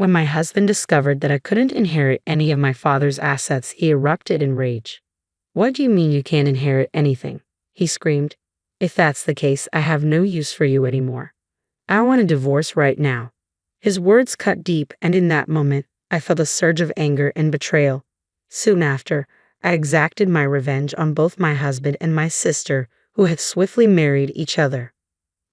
When my husband discovered that I couldn't inherit any of my father's assets, he erupted in rage. "What do you mean you can't inherit anything?" he screamed. "If that's the case, I have no use for you anymore. I want a divorce right now." His words cut deep, and in that moment, I felt a surge of anger and betrayal. Soon after, I exacted my revenge on both my husband and my sister, who had swiftly married each other.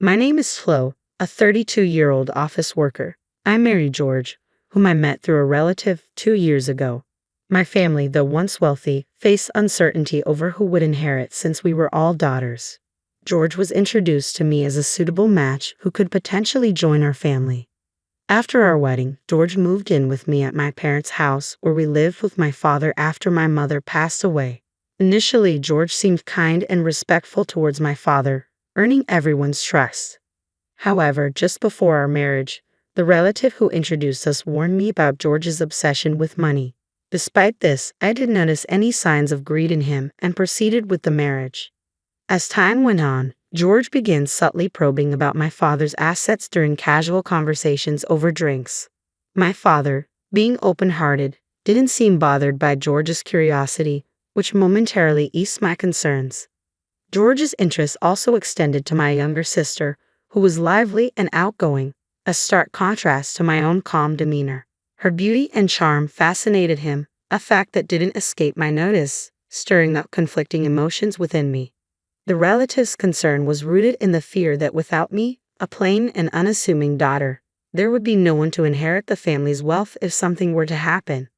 My name is Flo, a 32-year-old office worker. I married George, whom I met through a relative 2 years ago. My family, though once wealthy, faced uncertainty over who would inherit since we were all daughters. George was introduced to me as a suitable match who could potentially join our family. After our wedding, George moved in with me at my parents' house, where we lived with my father after my mother passed away. Initially, George seemed kind and respectful towards my father, earning everyone's trust. However, just before our marriage, the relative who introduced us warned me about George's obsession with money. Despite this, I didn't notice any signs of greed in him and proceeded with the marriage. As time went on, George began subtly probing about my father's assets during casual conversations over drinks. My father, being open-hearted, didn't seem bothered by George's curiosity, which momentarily eased my concerns. George's interest also extended to my younger sister, who was lively and outgoing, a stark contrast to my own calm demeanor. Her beauty and charm fascinated him, a fact that didn't escape my notice, stirring up conflicting emotions within me. The relative's concern was rooted in the fear that without me, a plain and unassuming daughter, there would be no one to inherit the family's wealth if something were to happen.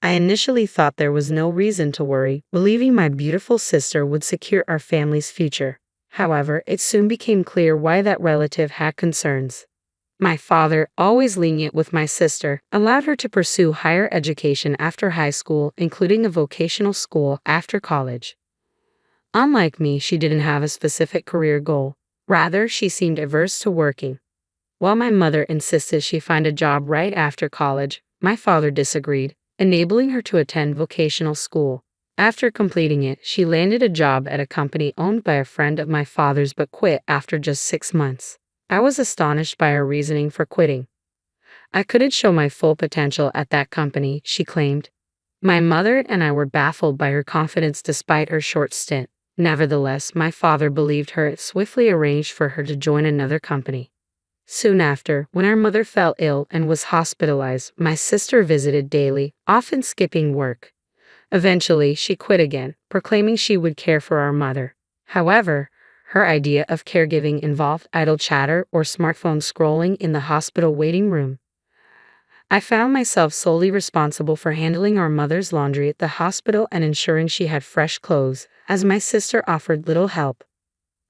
I initially thought there was no reason to worry, believing my beautiful sister would secure our family's future. However, it soon became clear why that relative had concerns. My father, always lenient with my sister, allowed her to pursue higher education after high school, including a vocational school after college. Unlike me, she didn't have a specific career goal. Rather, she seemed averse to working. While my mother insisted she find a job right after college, my father disagreed, enabling her to attend vocational school. After completing it, she landed a job at a company owned by a friend of my father's but quit after just 6 months. I was astonished by her reasoning for quitting. "I couldn't show my full potential at that company," she claimed. My mother and I were baffled by her confidence despite her short stint. Nevertheless, my father believed her and swiftly arranged for her to join another company. Soon after, when our mother fell ill and was hospitalized, my sister visited daily, often skipping work. Eventually, she quit again, proclaiming she would care for our mother. However, her idea of caregiving involved idle chatter or smartphone scrolling in the hospital waiting room. I found myself solely responsible for handling our mother's laundry at the hospital and ensuring she had fresh clothes, as my sister offered little help.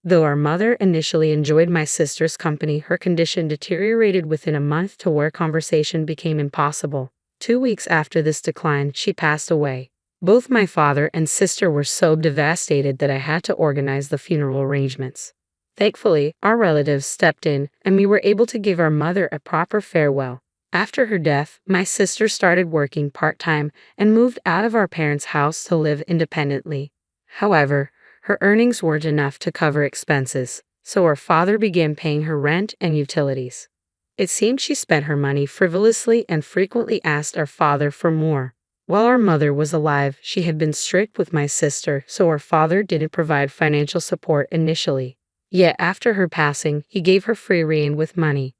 Though our mother initially enjoyed my sister's company, her condition deteriorated within a month to where conversation became impossible. 2 weeks after this decline, she passed away. Both my father and sister were so devastated that I had to organize the funeral arrangements. Thankfully, our relatives stepped in, and we were able to give our mother a proper farewell. After her death, my sister started working part-time and moved out of our parents' house to live independently. However, her earnings weren't enough to cover expenses, so our father began paying her rent and utilities. It seemed she spent her money frivolously and frequently asked our father for more. While our mother was alive, she had been strict with my sister, so our father didn't provide financial support initially. Yet after her passing, he gave her free rein with money.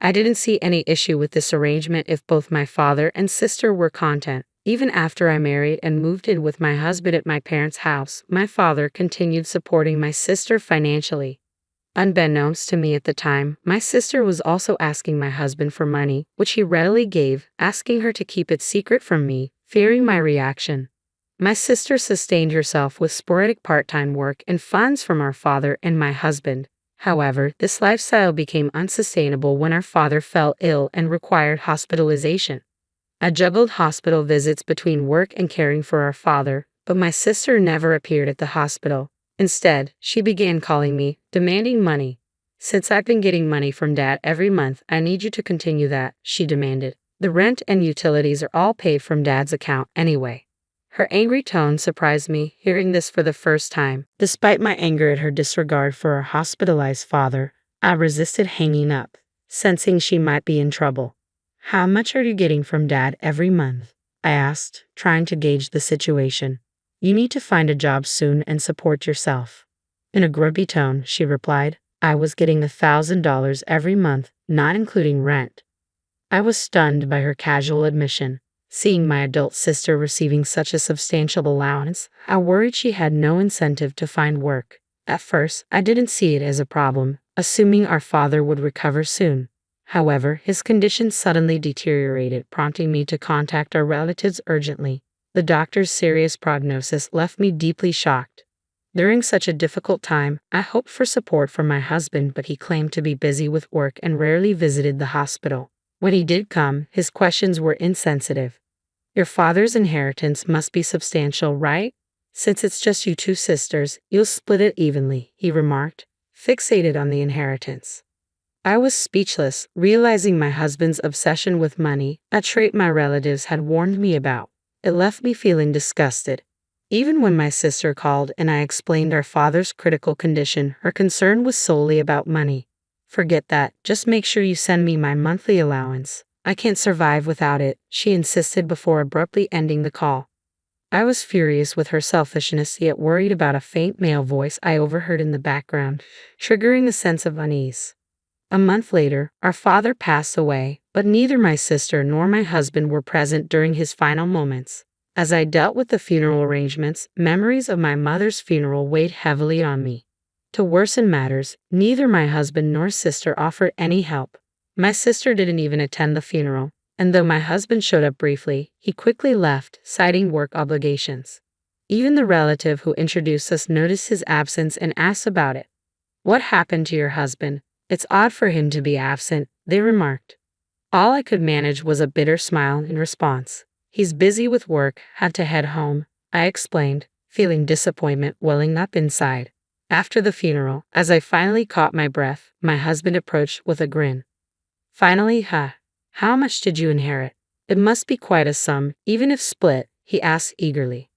I didn't see any issue with this arrangement if both my father and sister were content. Even after I married and moved in with my husband at my parents' house, my father continued supporting my sister financially. Unbeknownst to me at the time, my sister was also asking my husband for money, which he readily gave, asking her to keep it secret from me, fearing my reaction. My sister sustained herself with sporadic part-time work and funds from our father and my husband. However, this lifestyle became unsustainable when our father fell ill and required hospitalization. I juggled hospital visits between work and caring for our father, but my sister never appeared at the hospital. Instead, she began calling me, demanding money. "Since I've been getting money from Dad every month, I need you to continue that," she demanded. "The rent and utilities are all paid from Dad's account anyway." Her angry tone surprised me, hearing this for the first time. Despite my anger at her disregard for our hospitalized father, I resisted hanging up, sensing she might be in trouble. How much are you getting from Dad every month? I asked, trying to gauge the situation. You need to find a job soon and support yourself. In a grumpy tone, she replied, I was getting $1,000 every month, not including rent. I was stunned by her casual admission. Seeing my adult sister receiving such a substantial allowance, I worried she had no incentive to find work. At first, I didn't see it as a problem, assuming our father would recover soon. However, his condition suddenly deteriorated, prompting me to contact our relatives urgently. The doctor's serious prognosis left me deeply shocked. During such a difficult time, I hoped for support from my husband, but he claimed to be busy with work and rarely visited the hospital. When he did come, his questions were insensitive. Your father's inheritance must be substantial, right? Since it's just you two sisters, you'll split it evenly, he remarked, fixated on the inheritance. I was speechless, realizing my husband's obsession with money, a trait my relatives had warned me about. It left me feeling disgusted. Even when my sister called and I explained our father's critical condition, her concern was solely about money. Forget that, just make sure you send me my monthly allowance. I can't survive without it, she insisted before abruptly ending the call. I was furious with her selfishness, yet worried about a faint male voice I overheard in the background, triggering a sense of unease. A month later, our father passed away, but neither my sister nor my husband were present during his final moments. As I dealt with the funeral arrangements, memories of my mother's funeral weighed heavily on me. To worsen matters, neither my husband nor sister offered any help. My sister didn't even attend the funeral, and though my husband showed up briefly, he quickly left, citing work obligations. Even the relative who introduced us noticed his absence and asked about it. What happened to your husband? It's odd for him to be absent, they remarked. All I could manage was a bitter smile in response. He's busy with work, had to head home, I explained, feeling disappointment welling up inside. After the funeral, as I finally caught my breath, my husband approached with a grin. Finally, how much did you inherit? It must be quite a sum, even if split, he asked eagerly.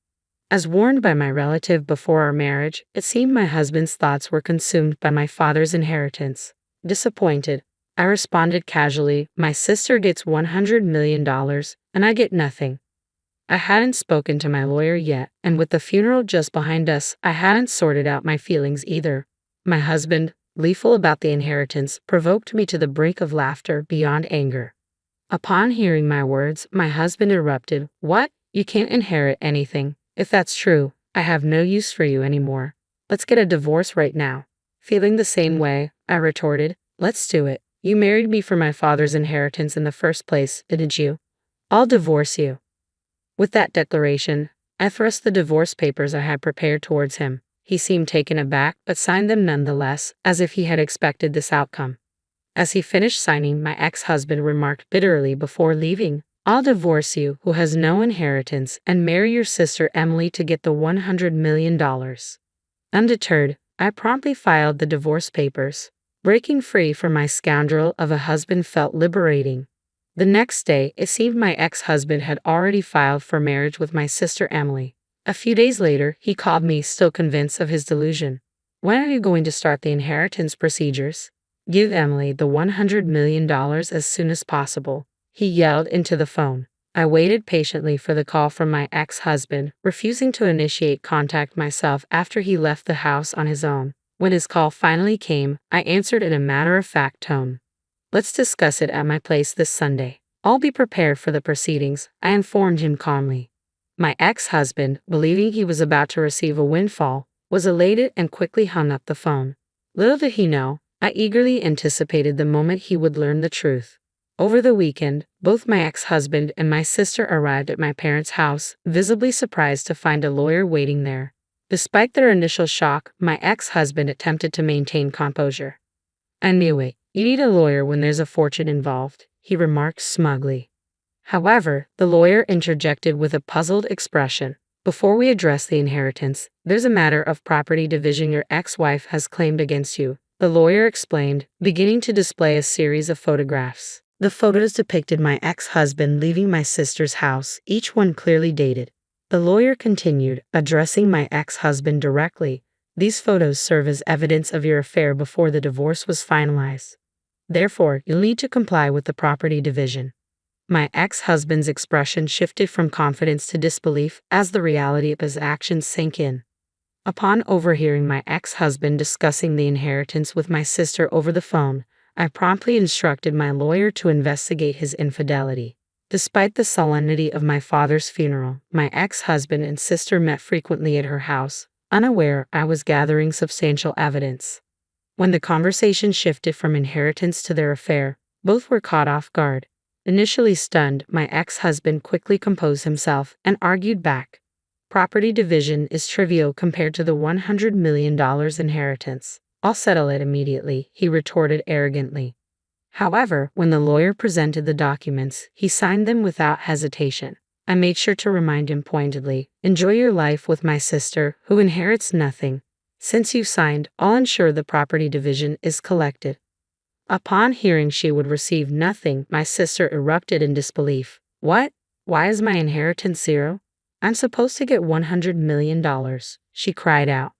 As warned by my relative before our marriage, it seemed my husband's thoughts were consumed by my father's inheritance. Disappointed, I responded casually, my sister gets $100 million, and I get nothing. I hadn't spoken to my lawyer yet, and with the funeral just behind us, I hadn't sorted out my feelings either. My husband, gleeful about the inheritance, provoked me to the brink of laughter beyond anger. Upon hearing my words, my husband erupted, What? You can't inherit anything. If that's true, I have no use for you anymore. Let's get a divorce right now. Feeling the same way, I retorted, Let's do it. You married me for my father's inheritance in the first place, didn't you? I'll divorce you. With that declaration, I thrust the divorce papers I had prepared towards him. He seemed taken aback, but signed them nonetheless, as if he had expected this outcome. As he finished signing, my ex-husband remarked bitterly before leaving, I'll divorce you, who has no inheritance, and marry your sister Emily to get the $100 million. Undeterred, I promptly filed the divorce papers. Breaking free from my scoundrel of a husband felt liberating. The next day, it seemed my ex-husband had already filed for marriage with my sister Emily. A few days later, he called me, still convinced of his delusion. When are you going to start the inheritance procedures? Give Emily the $100 million as soon as possible, he yelled into the phone. I waited patiently for the call from my ex-husband, refusing to initiate contact myself after he left the house on his own. When his call finally came, I answered in a matter-of-fact tone. Let's discuss it at my place this Sunday. I'll be prepared for the proceedings, I informed him calmly. My ex-husband, believing he was about to receive a windfall, was elated and quickly hung up the phone. Little did he know, I eagerly anticipated the moment he would learn the truth. Over the weekend, both my ex-husband and my sister arrived at my parents' house, visibly surprised to find a lawyer waiting there. Despite their initial shock, my ex-husband attempted to maintain composure. I knew it. You need a lawyer when there's a fortune involved, he remarked smugly. However, the lawyer interjected with a puzzled expression. Before we address the inheritance, there's a matter of property division your ex-wife has claimed against you, the lawyer explained, beginning to display a series of photographs. The photos depicted my ex-husband leaving my sister's house, each one clearly dated. The lawyer continued, addressing my ex-husband directly. These photos serve as evidence of your affair before the divorce was finalized. Therefore, you'll need to comply with the property division. My ex-husband's expression shifted from confidence to disbelief as the reality of his actions sank in. Upon overhearing my ex-husband discussing the inheritance with my sister over the phone, I promptly instructed my lawyer to investigate his infidelity. Despite the solemnity of my father's funeral, my ex-husband and sister met frequently at her house, unaware I was gathering substantial evidence. When the conversation shifted from inheritance to their affair, both were caught off guard. Initially stunned, my ex-husband quickly composed himself and argued back. Property division is trivial compared to the $100 million inheritance. I'll settle it immediately, he retorted arrogantly. However, when the lawyer presented the documents, he signed them without hesitation. I made sure to remind him pointedly, enjoy your life with my sister, who inherits nothing. Since you signed, I'll ensure the property division is collected. Upon hearing she would receive nothing, my sister erupted in disbelief. What? Why is my inheritance zero? I'm supposed to get $100 million, she cried out.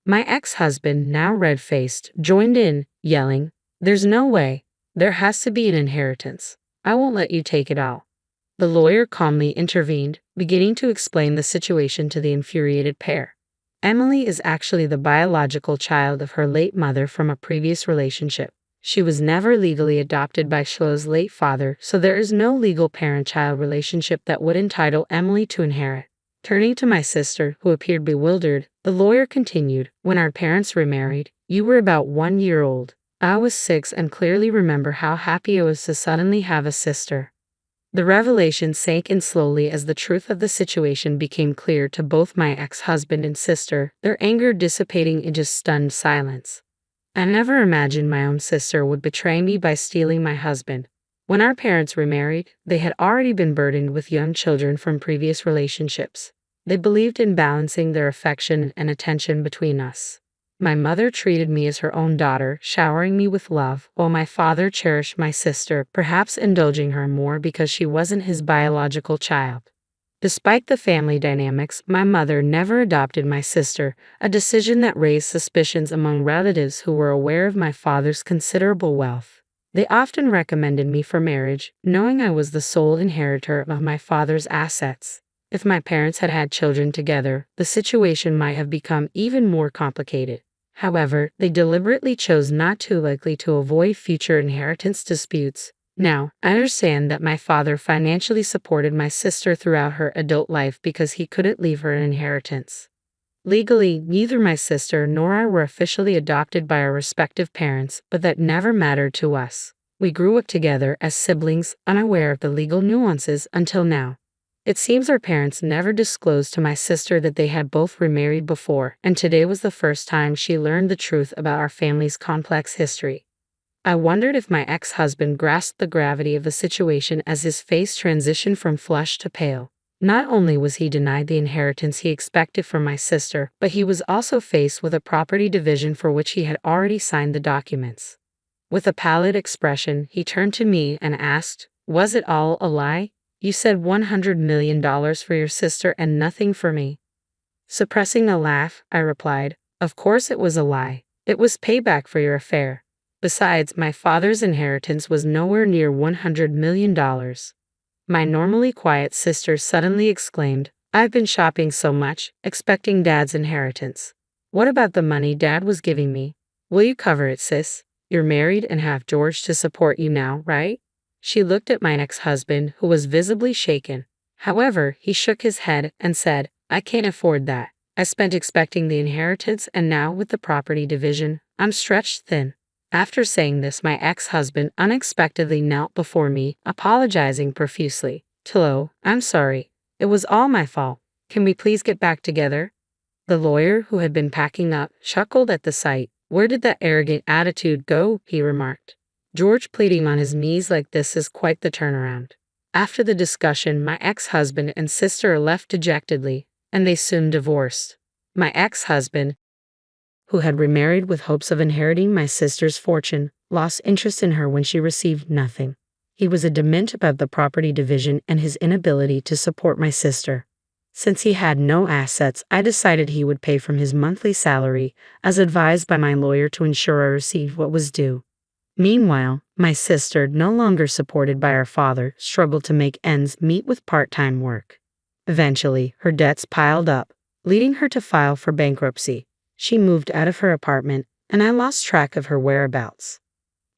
My ex-husband, now red-faced, joined in, yelling, there's no way. There has to be an inheritance. I won't let you take it all. The lawyer calmly intervened, beginning to explain the situation to the infuriated pair. Emily is actually the biological child of her late mother from a previous relationship. She was never legally adopted by Schlo's late father, so there is no legal parent-child relationship that would entitle Emily to inherit. Turning to my sister, who appeared bewildered, the lawyer continued, when our parents remarried, you were about 1 year old. I was 6 and clearly remember how happy I was to suddenly have a sister. The revelation sank in slowly as the truth of the situation became clear to both my ex-husband and sister, their anger dissipating into stunned silence. I never imagined my own sister would betray me by stealing my husband. When our parents remarried, they had already been burdened with young children from previous relationships. They believed in balancing their affection and attention between us. My mother treated me as her own daughter, showering me with love, while my father cherished my sister, perhaps indulging her more because she wasn't his biological child. Despite the family dynamics, my mother never adopted my sister, a decision that raised suspicions among relatives who were aware of my father's considerable wealth. They often recommended me for marriage, knowing I was the sole inheritor of my father's assets. If my parents had had children together, the situation might have become even more complicated. However, they deliberately chose not to, likely to avoid future inheritance disputes. Now, I understand that my father financially supported my sister throughout her adult life because he couldn't leave her an inheritance. Legally, neither my sister nor I were officially adopted by our respective parents, but that never mattered to us. We grew up together as siblings, unaware of the legal nuances until now. It seems our parents never disclosed to my sister that they had both remarried before, and today was the first time she learned the truth about our family's complex history. I wondered if my ex-husband grasped the gravity of the situation as his face transitioned from flushed to pale. Not only was he denied the inheritance he expected from my sister, but he was also faced with a property division for which he had already signed the documents. With a pallid expression, he turned to me and asked, was it all a lie? You said $100 million for your sister and nothing for me. Suppressing a laugh, I replied, of course it was a lie. It was payback for your affair. Besides, my father's inheritance was nowhere near $100 million. My normally quiet sister suddenly exclaimed, I've been shopping so much, expecting Dad's inheritance. What about the money Dad was giving me? Will you cover it, sis? You're married and have George to support you now, right? She looked at my ex-husband, who was visibly shaken. However, he shook his head and said, I can't afford that. I spent expecting the inheritance, and now with the property division, I'm stretched thin. After saying this, my ex-husband unexpectedly knelt before me, apologizing profusely. Tilo, I'm sorry. It was all my fault. Can we please get back together? The lawyer, who had been packing up, chuckled at the sight. Where did that arrogant attitude go? He remarked. George pleading on his knees like this is quite the turnaround. After the discussion, my ex-husband and sister left dejectedly, and they soon divorced. My ex-husband, who had remarried with hopes of inheriting my sister's fortune, lost interest in her when she received nothing. He was adamant about the property division and his inability to support my sister. Since he had no assets, I decided he would pay from his monthly salary, as advised by my lawyer, to ensure I received what was due. Meanwhile, my sister, no longer supported by her father, struggled to make ends meet with part-time work. Eventually, her debts piled up, leading her to file for bankruptcy. She moved out of her apartment, and I lost track of her whereabouts.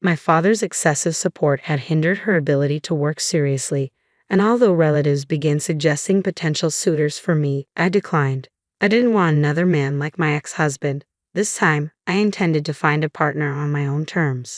My father's excessive support had hindered her ability to work seriously, and although relatives began suggesting potential suitors for me, I declined. I didn't want another man like my ex-husband. This time, I intended to find a partner on my own terms.